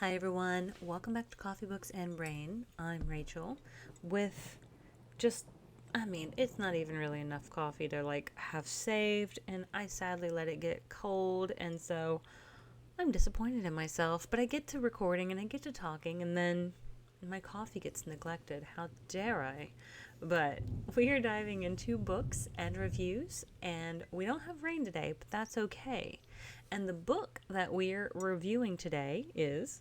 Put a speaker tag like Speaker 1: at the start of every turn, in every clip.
Speaker 1: Hi everyone, welcome back to Coffee Books and Brain. I'm Rachel with just, it's not even really enough coffee to have saved, and I sadly let it get cold, and so I'm disappointed in myself, but I get to recording and I get to talking, and then my coffee gets neglected. How dare I? But we are diving into books and reviews, and we don't have rain today, but that's okay. And the book that we're reviewing today is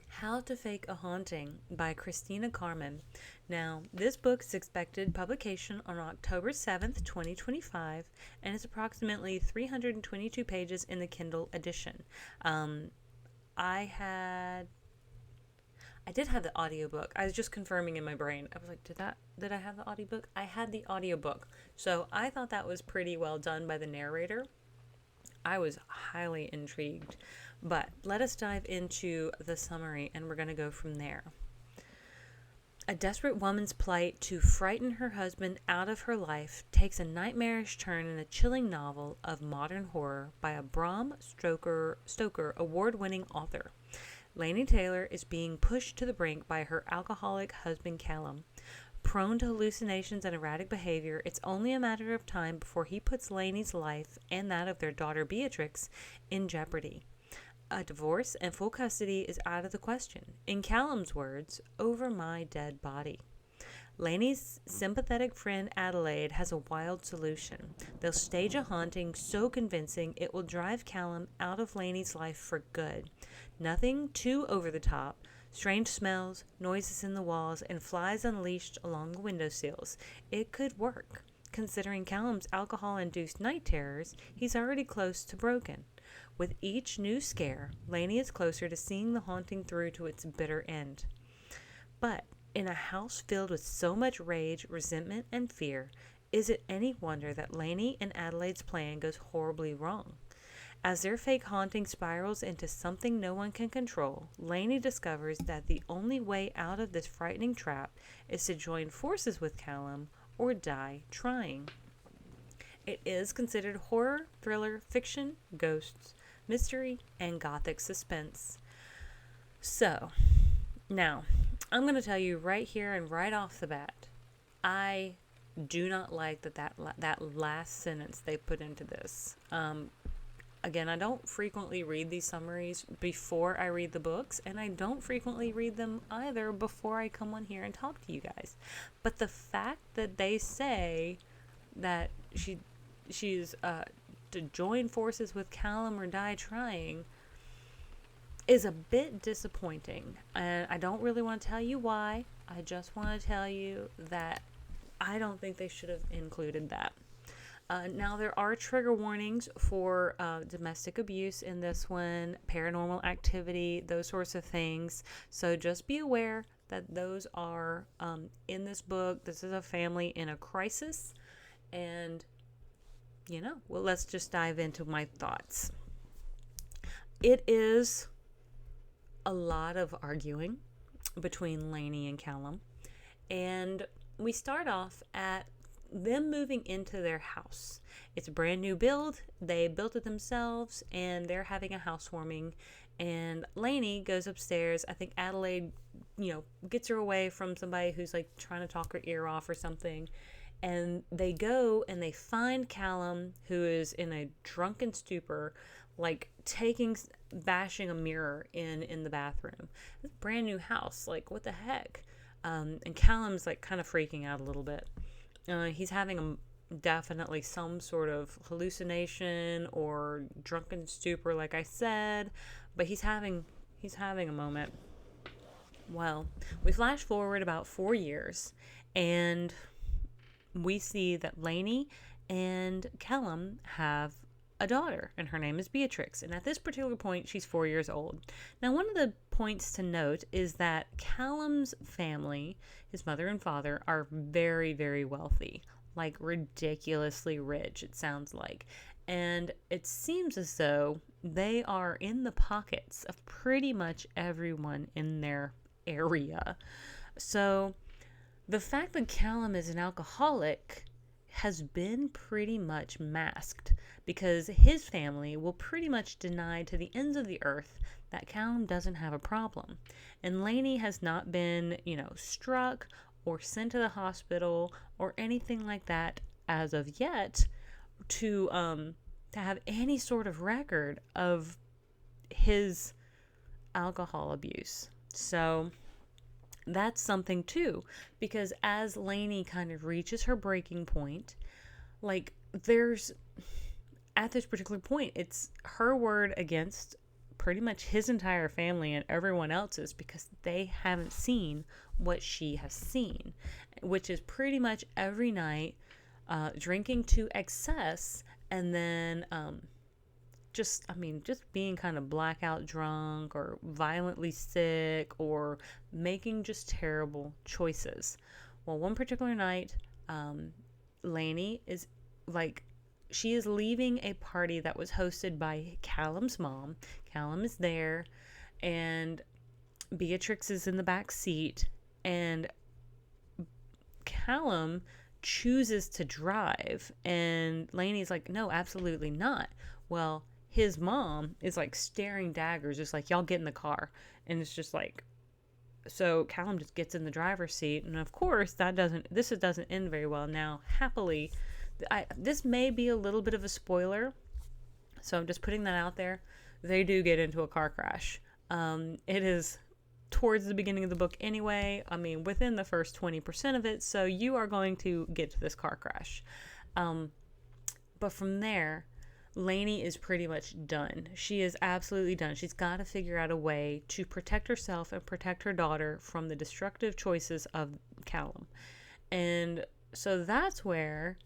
Speaker 1: How to Fake a Haunting by Christina Carmen. Now, this book is expected publication on October 7th, 2025, and it's approximately 322 pages in the Kindle edition. I had I did have the audiobook. I was just confirming in my brain. I was like, did I have the audiobook? I had the audiobook. So I thought that was pretty well done by the narrator. I was highly intrigued. But let us dive into the summary and we're going to go from there. A desperate woman's plight to frighten her husband out of her life takes a nightmarish turn in a chilling novel of modern horror by a Bram Stoker award-winning author. Lainey Taylor is being pushed to the brink by her alcoholic husband Callum. Prone to hallucinations and erratic behavior, it's only a matter of time before he puts Lainey's life and that of their daughter Beatrix in jeopardy. A divorce and full custody is out of the question. In Callum's words, over my dead body. Lainey's sympathetic friend Adelaide has a wild solution. They'll stage a haunting so convincing it will drive Callum out of Lainey's life for good. Nothing too over the top. Strange smells, noises in the walls, and flies unleashed along the windowsills. It could work. Considering Callum's alcohol-induced night terrors, he's already close to broken. With each new scare, Lainey is closer to seeing the haunting through to its bitter end. But in a house filled with so much rage, resentment, and fear, is it any wonder that Lainey and Adelaide's plan goes horribly wrong? As their fake haunting spirals into something no one can control, Lainey discovers that the only way out of this frightening trap is to join forces with Callum or die trying. It is considered horror, thriller, fiction, ghosts, mystery, and gothic suspense. So, now, I'm going to tell you right here and right off the bat, I do not like that last sentence they put into this. Again, I don't frequently read these summaries before I read the books, and I don't frequently read them either before I come on here and talk to you guys. But the fact that they say that she's to join forces with Callum or die trying is a bit disappointing. And I don't really want to tell you why. I just want to tell you that I don't think they should have included that. Now, there are trigger warnings for domestic abuse in this one, paranormal activity, those sorts of things. So just be aware that those are in this book. This is a family in a crisis. And, well, let's just dive into my thoughts. It is a lot of arguing between Lainey and Callum. And we start off at them moving into their house. It's a brand new build. They built it themselves, and they're having a housewarming. And Lainey goes upstairs. I think Adelaide, gets her away from somebody who's trying to talk her ear off or something. And they go and they find Callum, who is in a drunken stupor, bashing a mirror in the bathroom. It's a brand new house. What the heck? And Callum's kind of freaking out a little bit. He's having definitely some sort of hallucination or drunken stupor, like I said, but he's having a moment. Well, we flash forward about 4 years, and we see that Lainey and Callum have a daughter, and her name is Beatrix. And at this particular point, she's 4 years old. Now, one of the points to note is that Callum's family, his mother and father, are very, very wealthy, ridiculously rich, it sounds like. And it seems as though they are in the pockets of pretty much everyone in their area. So the fact that Callum is an alcoholic has been pretty much masked because his family will pretty much deny to the ends of the earth that Callum doesn't have a problem. And Lainey has not been, struck or sent to the hospital or anything like that as of yet to have any sort of record of his alcohol abuse. So that's something too, because as Lainey kind of reaches her breaking point, like there's at this particular point, it's her word against pretty much his entire family and everyone else's, because they haven't seen what she has seen, which is pretty much every night drinking to excess, and then just being kind of blackout drunk or violently sick or making just terrible choices. Well, one particular night, Lainey is she is leaving a party that was hosted by Callum's mom. Callum is there, and Beatrix is in the back seat, and Callum chooses to drive, and Lainey's like, no, absolutely not. Well, his mom is staring daggers, just y'all get in the car. And it's just so Callum just gets in the driver's seat, and of course this doesn't end very well. Now, happily, this may be a little bit of a spoiler, so I'm just putting that out there. They do get into a car crash. It is towards the beginning of the book anyway. Within the first 20% of it, so you are going to get to this car crash. But from there, Lainey is pretty much done. She is absolutely done. She's got to figure out a way to protect herself and protect her daughter from the destructive choices of Callum. And so that's where,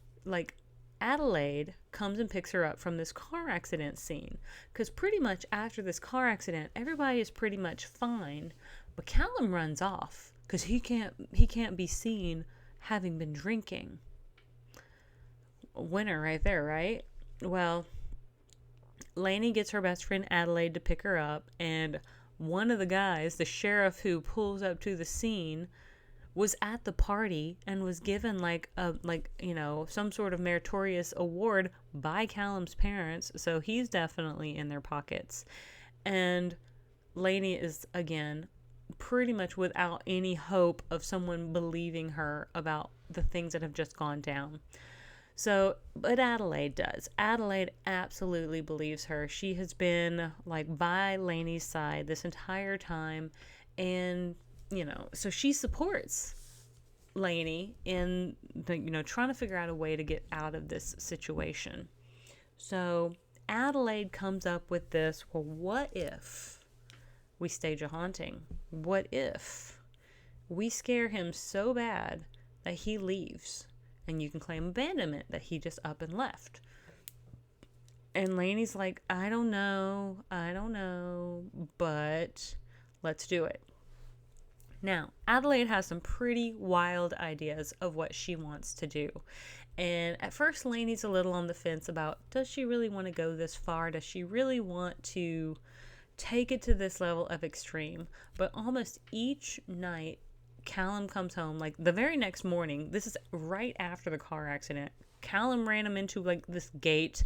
Speaker 1: Adelaide comes and picks her up from this car accident scene. Because pretty much after this car accident, everybody is pretty much fine. But Callum runs off because he can't be seen having been drinking. A winner right there, right? Well, Lainey gets her best friend Adelaide to pick her up, and one of the guys, the sheriff who pulls up to the scene, was at the party and was given some sort of meritorious award by Callum's parents, so he's definitely in their pockets. And Lainey is, again, pretty much without any hope of someone believing her about the things that have just gone down. So, but Adelaide does. Adelaide absolutely believes her. She has been by Lainey's side this entire time, and so she supports Lainey in trying to figure out a way to get out of this situation. So Adelaide comes up with this, well, what if we stage a haunting? What if we scare him so bad that he leaves, and you can claim abandonment, that he just up and left? And Lainey's like, I don't know, but let's do it. Now, Adelaide has some pretty wild ideas of what she wants to do. And at first, Lainey's a little on the fence about, does she really want to go this far? Does she really want to take it to this level of extreme? But almost each night, Callum comes home, the very next morning. This is right after the car accident. Callum ran him into this gate.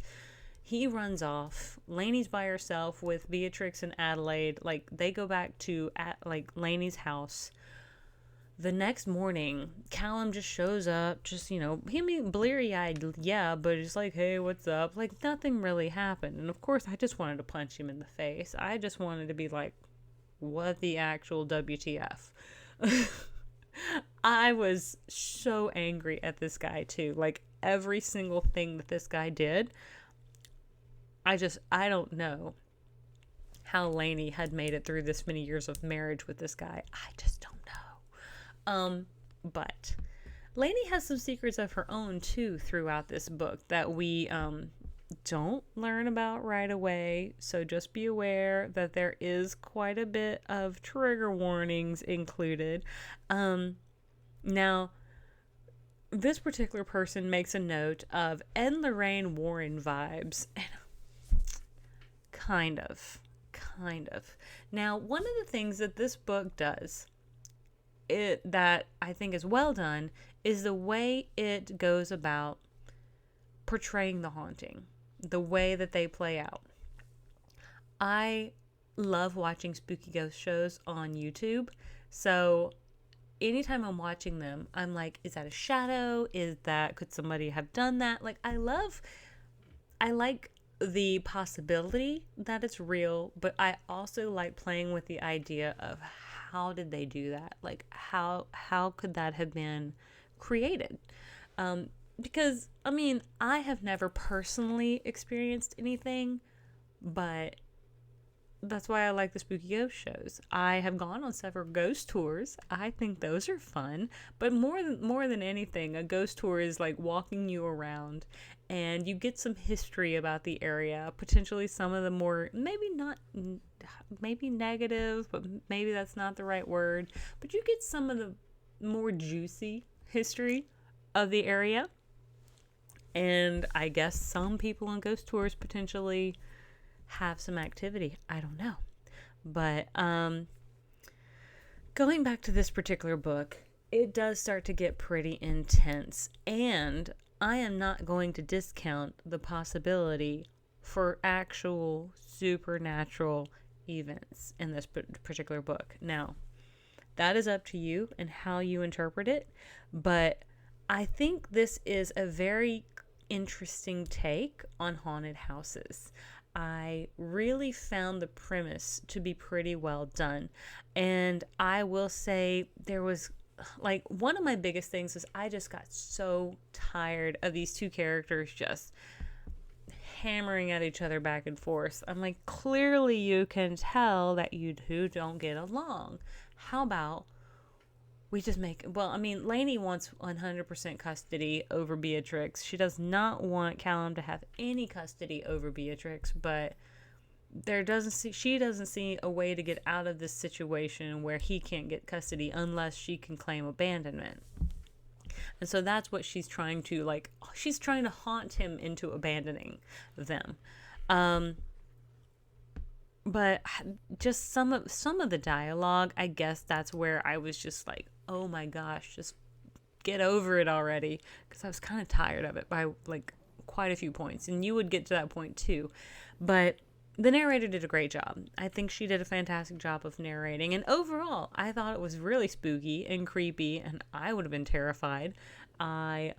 Speaker 1: He runs off. Lainey's by herself with Beatrix and Adelaide. They go back to Lainey's house. The next morning, Callum just shows up, bleary-eyed, yeah, but just hey, what's up? Nothing really happened. And of course, I just wanted to punch him in the face. I just wanted to be what the actual WTF? I was so angry at this guy too. Every single thing that this guy did, I don't know how Lainey had made it through this many years of marriage with this guy. I just don't know. But Lainey has some secrets of her own too throughout this book that we don't learn about right away. So just be aware that there is quite a bit of trigger warnings included. Now, this particular person makes a note of Ed and Lorraine Warren vibes. Kind of. Now, one of the things that this book does, that I think is well done, is the way it goes about portraying the haunting, the way that they play out. I love watching spooky ghost shows on YouTube. So anytime I'm watching them, I'm like, is that a shadow? Could somebody have done that? Like, I like the possibility that it's real, but I also like playing with the idea of how did they do that? Like, how could that have been created? Because, I mean, I have never personally experienced anything, but that's why I like the spooky ghost shows. I have gone on several ghost tours. I think those are fun, but more than anything, a ghost tour is like walking you around and you get some history about the area, potentially some of the more maybe negative, but maybe that's not the right word, but you get some of the more juicy history of the area. And I guess some people on ghost tours potentially have some activity. I don't know. But going back to this particular book, it does start to get pretty intense. And I am not going to discount the possibility for actual supernatural events in this particular book. Now, that is up to you and how you interpret it. But I think this is a very interesting take on haunted houses. I really found the premise to be pretty well done. And I will say there was, like, one of my biggest things is I just got so tired of these two characters just hammering at each other back and forth. I'm like, clearly you can tell that you two don't get along. How about we just Lainey wants 100% custody over Beatrix. She does not want Callum to have any custody over Beatrix, but she doesn't see a way to get out of this situation where he can't get custody unless she can claim abandonment. And so that's what she's trying to, she's trying to haunt him into abandoning them. But just some of the dialogue, I guess that's where I was just like, oh my gosh, just get over it already. Because I was kind of tired of it by quite a few points. And you would get to that point too. But the narrator did a great job. I think she did a fantastic job of narrating. And overall, I thought it was really spooky and creepy. And I would have been terrified. I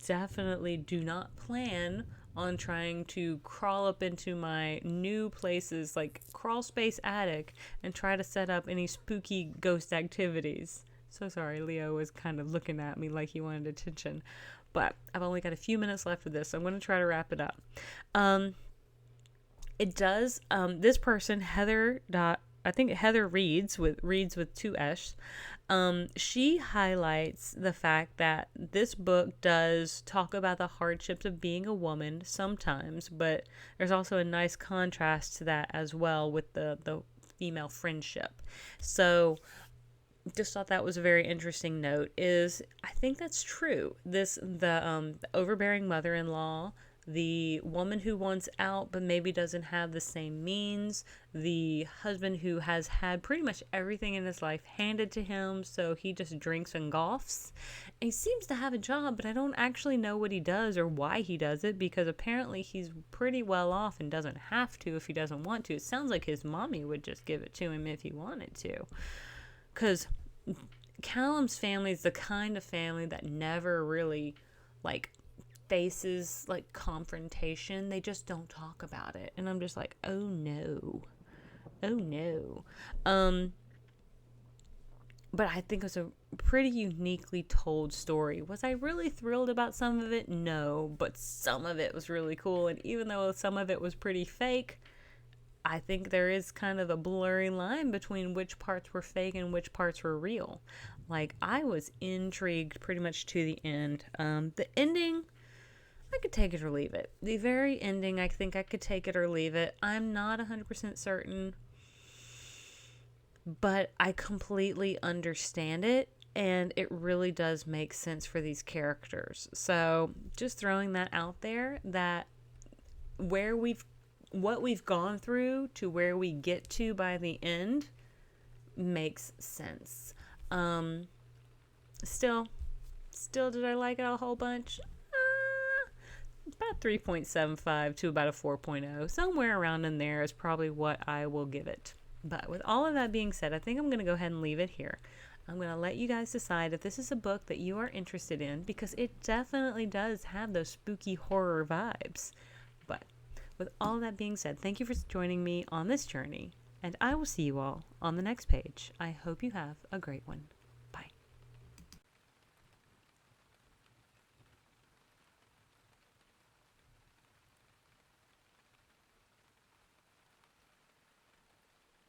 Speaker 1: definitely do not plan on trying to crawl up into my new place's crawl space attic and try to set up any spooky ghost activities. So sorry, Leo was kind of looking at me like he wanted attention, but I've only got a few minutes left of this, so I'm going to try to wrap it up. It does, this person, Heather reads with two S. She highlights the fact that this book does talk about the hardships of being a woman sometimes, but there's also a nice contrast to that as well with the female friendship. So just thought that was a very interesting note. I think that's true. The overbearing mother-in-law, the woman who wants out but maybe doesn't have the same means, the husband who has had pretty much everything in his life handed to him, so he just drinks and golfs. And he seems to have a job, but I don't actually know what he does or why he does it, because apparently he's pretty well off and doesn't have to if he doesn't want to. It sounds like his mommy would just give it to him if he wanted to. Because Callum's family is the kind of family that never really faces confrontation. They just don't talk about it, and I'm just like, oh no. But I think it was a pretty uniquely told story. Was I really thrilled about some of it? No, but some of it was really cool, and even though some of it was pretty fake, I think there is kind of a blurry line between which parts were fake and which parts were real. I was intrigued pretty much to the end. The ending, I could take it or leave it. The very ending, I think I could take it or leave it. I'm not 100% certain, but I completely understand it, and it really does make sense for these characters. So just throwing that out there, that what we've gone through to where we get to by the end makes sense. Still did I like it a whole bunch? about 3.75 to about a 4.0. Somewhere around in there is probably what I will give it. But with all of that being said, I think I'm going to go ahead and leave it here. I'm going to let you guys decide if this is a book that you are interested in, because it definitely does have those spooky horror vibes. But with all that being said, thank you for joining me on this journey, and I will see you all on the next page. I hope you have a great one.